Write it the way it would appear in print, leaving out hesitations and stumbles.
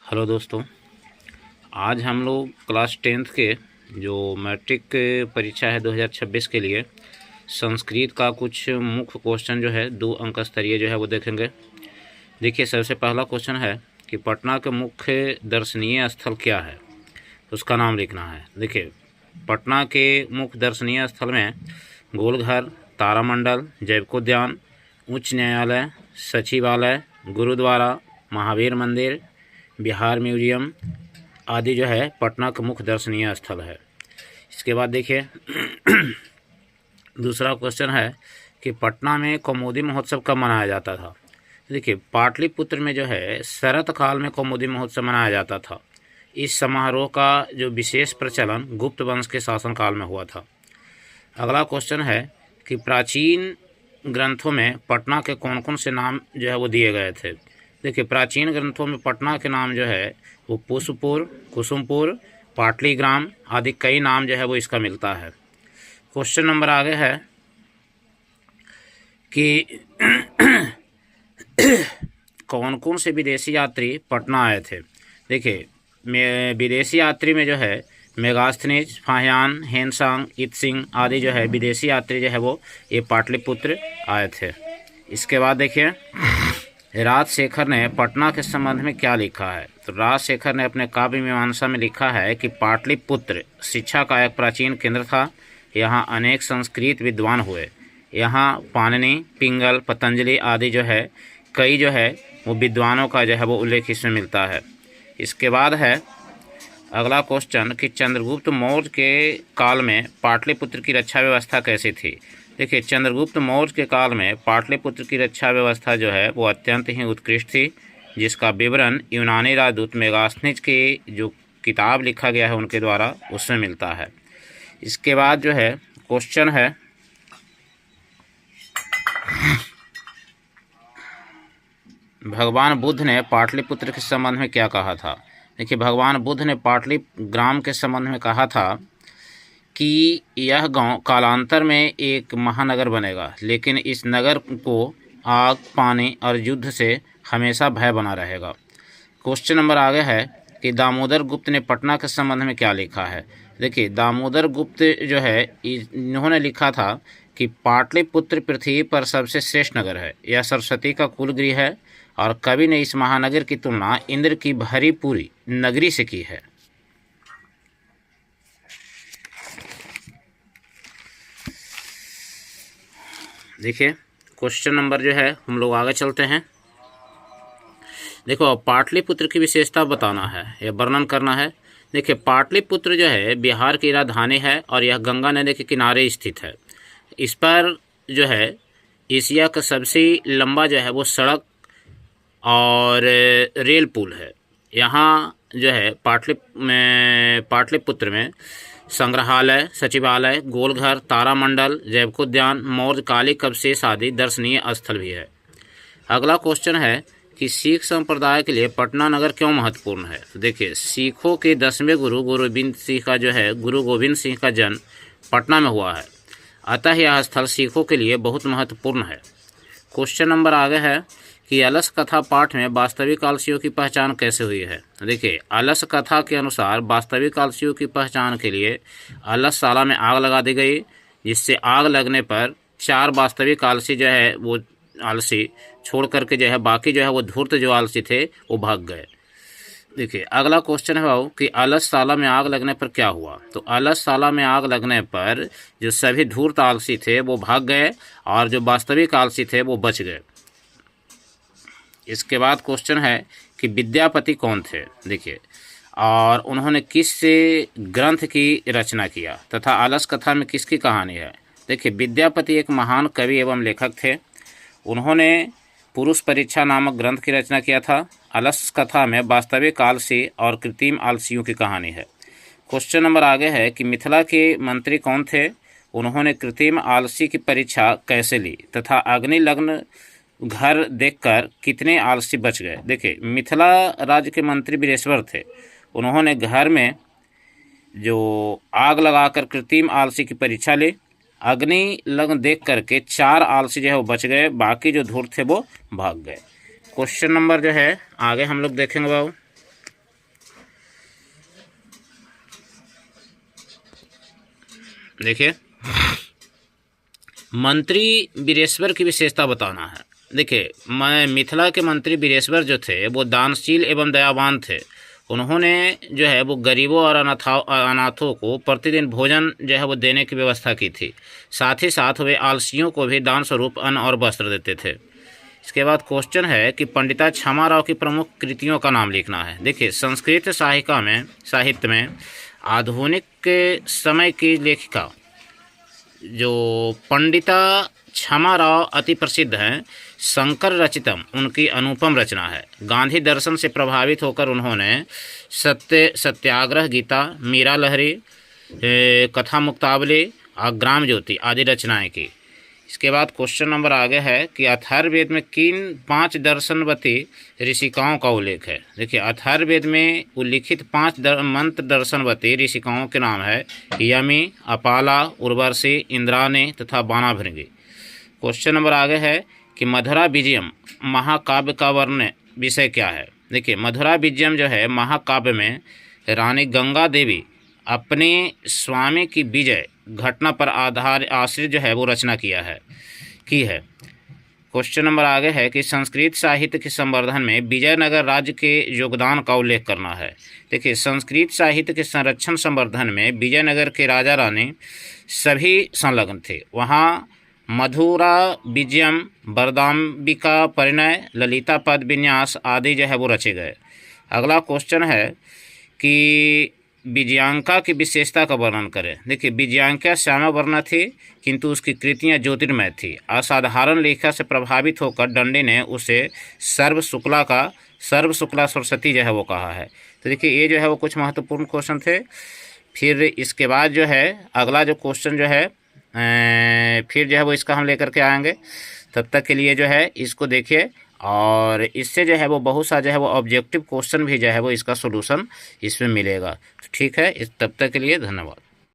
Hello दोस्तों, आज हम लोग क्लास 10th के जो मैट्रिक परीक्षा है 2026 के लिए संस्कृत का कुछ मुख्य क्वेश्चन जो है 2 अंक स्तरीय जो है वो देखेंगे। देखिए, सबसे पहला क्वेश्चन है कि पटना के मुख्य दर्शनीय स्थल क्या है, उसका नाम लिखना है। देखिए, पटना के मुख्य दर्शनीय स्थल में गोलघर, तारामंडल, जैविकोद्यान, उच्च न्यायालय, सचिवालय, गुरुद्वारा, महावीर मंदिर, बिहार म्यूजियम आदि जो है पटना का मुख्य दर्शनीय स्थल है। इसके बाद देखिए दूसरा क्वेश्चन है कि पटना में कौमुदी महोत्सव कब मनाया जाता था। देखिए, पाटलिपुत्र में जो है शरत काल में कौमुदी महोत्सव मनाया जाता था। इस समारोह का जो विशेष प्रचलन गुप्त वंश के शासनकाल में हुआ था। अगला क्वेश्चन है कि प्राचीन ग्रंथों में पटना के कौन कौन से नाम जो है वो दिए गए थे। देखिए, प्राचीन ग्रंथों में पटना के नाम जो है वो पुष्पपुर, कुसुमपुर, पाटलीग्राम आदि कई नाम जो है वो इसका मिलता है। क्वेश्चन नंबर आगे है कि कौन कौन से विदेशी यात्री पटना आए थे। देखिए, विदेशी यात्री में जो है मेगास्थनीज, फाहियान, हेनसांग, इत्सिंग आदि जो है विदेशी यात्री जो है वो ये पाटलिपुत्र आए थे। इसके बाद देखिए, राजशेखर ने पटना के संबंध में क्या लिखा है। तो राजशेखर ने अपने काव्य मीमांसा में लिखा है कि पाटलिपुत्र शिक्षा का एक प्राचीन केंद्र था। यहाँ अनेक संस्कृत विद्वान हुए। यहाँ पाणिनि, पिंगल, पतंजलि आदि जो है कई जो है वो विद्वानों का जो है वो उल्लेख इसमें मिलता है। इसके बाद है अगला क्वेश्चन कि चंद्रगुप्त मौर्य के काल में पाटलिपुत्र की रक्षा व्यवस्था कैसी थी। देखिए, चंद्रगुप्त मौर्य के काल में पाटलिपुत्र की रक्षा व्यवस्था जो है वो अत्यंत ही उत्कृष्ट थी, जिसका विवरण यूनानी राजदूत मेगास्थनीज की जो किताब लिखा गया है उनके द्वारा उसमें मिलता है। इसके बाद जो है क्वेश्चन है भगवान बुद्ध ने पाटलिपुत्र के संबंध में क्या कहा था। देखिए, भगवान बुद्ध ने पाटलिग्राम के संबंध में कहा था कि यह गांव कालांतर में एक महानगर बनेगा, लेकिन इस नगर को आग, पानी और युद्ध से हमेशा भय बना रहेगा। क्वेश्चन नंबर आगे है कि दामोदर गुप्त ने पटना के संबंध में क्या लिखा है। देखिए, दामोदर गुप्त जो है इन्होंने लिखा था कि पाटलिपुत्र पृथ्वी पर सबसे श्रेष्ठ नगर है। यह सरस्वती का कुलगृह है और कवि ने इस महानगर की तुलना इंद्र की भरी पूरी नगरी से की है। देखिए, क्वेश्चन नंबर जो है हम लोग आगे चलते हैं। देखो, पाटलिपुत्र की विशेषता बताना है या वर्णन करना है। देखिए, पाटलिपुत्र जो है बिहार की राजधानी है और यह गंगा नदी के किनारे स्थित है। इस पर जो है एशिया का सबसे लंबा जो है वो सड़क और रेल पुल है। यहाँ जो है पाटलिपुत्र में संग्रहालय, सचिवालय, गोलघर, तारामंडल, जैविकोद्यान, मौर्यकालिक अवशेष आदि दर्शनीय स्थल भी है। अगला क्वेश्चन है कि सिख संप्रदाय के लिए पटना नगर क्यों महत्वपूर्ण है। तो देखिए, सिखों के 10वें गुरु गोविंद सिंह का जो है गुरु गोविंद सिंह का जन्म पटना में हुआ है, अतः यह स्थल सिखों के लिए बहुत महत्वपूर्ण है। क्वेश्चन नंबर आगे है कि अलस कथा पाठ में वास्तविक आलसियों की पहचान कैसे हुई है। देखिए, अलस कथा के अनुसार वास्तविक आलसियों की पहचान के लिए अलसशाला में आग लगा दी गई, जिससे आग लगने पर 4 वास्तविक आलसी जो है वो आलसी छोड़ करके जो है बाकी जो है वो धूर्त जो आलसी थे वो भाग गए। देखिए, अगला क्वेश्चन है वो कि अलसशाला में आग लगने पर क्या हुआ। तो अलसशाला में आग लगने पर जो सभी धूर्त आलसी थे वो भाग गए और जो वास्तविक आलसी थे वो बच गए। इसके बाद क्वेश्चन है कि विद्यापति कौन थे। देखिए, और उन्होंने किस ग्रंथ की रचना किया तथा अलस कथा में किसकी कहानी है। देखिए, विद्यापति एक महान कवि एवं लेखक थे। उन्होंने पुरुष परीक्षा नामक ग्रंथ की रचना किया था। अलस कथा में वास्तविक आलसी और कृत्रिम आलसियों की कहानी है। क्वेश्चन नंबर आगे है कि मिथिला के मंत्री कौन थे। उन्होंने कृत्रिम आलसी की परीक्षा कैसे ली तथा अग्नि लग्न घर देखकर कितने आलसी बच गए। देखिए, मिथिला राज्य के मंत्री वीरेश्वर थे। उन्होंने घर में जो आग लगाकर कृत्रिम आलसी की परीक्षा ली। अग्नि लग्न देख करके 4 आलसी जो है वो बच गए, बाकी जो धूर्त थे वो भाग गए। क्वेश्चन नंबर जो है आगे हम लोग देखेंगे बाबू। देखिए, मंत्री बीरेश्वर की विशेषता बताना है। देखिए, मिथिला के मंत्री बीरेश्वर जो थे वो दानशील एवं दयावान थे। उन्होंने जो है वो गरीबों और अनाथों को प्रतिदिन भोजन जो है वो देने की व्यवस्था की थी। साथ ही साथ वे आलसियों को भी दान स्वरूप अन्न और वस्त्र देते थे। इसके बाद क्वेश्चन है कि पंडिता क्षमाराव की प्रमुख कृतियों का नाम लिखना है। देखिए, संस्कृत साहित्य में आधुनिक के समय की लेखिका जो पंडिता क्षमाराव अति प्रसिद्ध हैं। शंकर रचितम उनकी अनुपम रचना है। गांधी दर्शन से प्रभावित होकर उन्होंने सत्याग्रह गीता, मीरा लहरी, कथा मुक्तावली और ग्राम ज्योति आदि रचनाएं की। इसके बाद क्वेश्चन नंबर आगे है कि अथर्ववेद में किन 5 दर्शनवती ऋषिकाओं का उल्लेख है। देखिए, अथर्ववेद में उल्लिखित 5 मंत्र दर्शनवती ऋषिकाओं के नाम है यमी, अपाला, उर्वशी, इंद्राणी तथा बाणाभृंगी। क्वेश्चन नंबर आगे है कि मधुरा विजयम महाकाव्य का वर्ण विषय क्या है। देखिए, मधुरा विजयम जो है महाकाव्य में रानी गंगा देवी अपने स्वामी की विजय घटना पर आश्रित जो है वो रचना की है। क्वेश्चन नंबर आगे है कि संस्कृत साहित्य के संवर्धन में विजयनगर राज्य के योगदान का उल्लेख करना है। देखिए, संस्कृत साहित्य के संरक्षण संवर्धन में विजयनगर के राजा रानी सभी संलग्न थे। वहाँ मधुरा विजयम, वरदाम्बिका परिणय, ललिता पद विन्यास आदि जो है वो रचे गए। अगला क्वेश्चन है कि विजयांका की विशेषता का वर्णन करें। देखिए, विजयांका श्यामा वर्ण थी किंतु उसकी कृतियाँ ज्योतिर्मय थी। असाधारण लेखा से प्रभावित होकर दंडी ने उसे सर्व शुक्ला सरस्वती जो है वो कहा है। तो देखिए, ये जो है वो कुछ महत्वपूर्ण क्वेश्चन थे। फिर इसके बाद जो है अगला जो क्वेश्चन जो है फिर जो है वो इसका हम लेकर के आएंगे। तब तक के लिए जो है इसको देखिए, और इससे जो है वो बहुत सा जो है वो ऑब्जेक्टिव क्वेश्चन भी जो है वो इसका सोल्यूशन इसमें मिलेगा। तो ठीक है, तब तक के लिए धन्यवाद।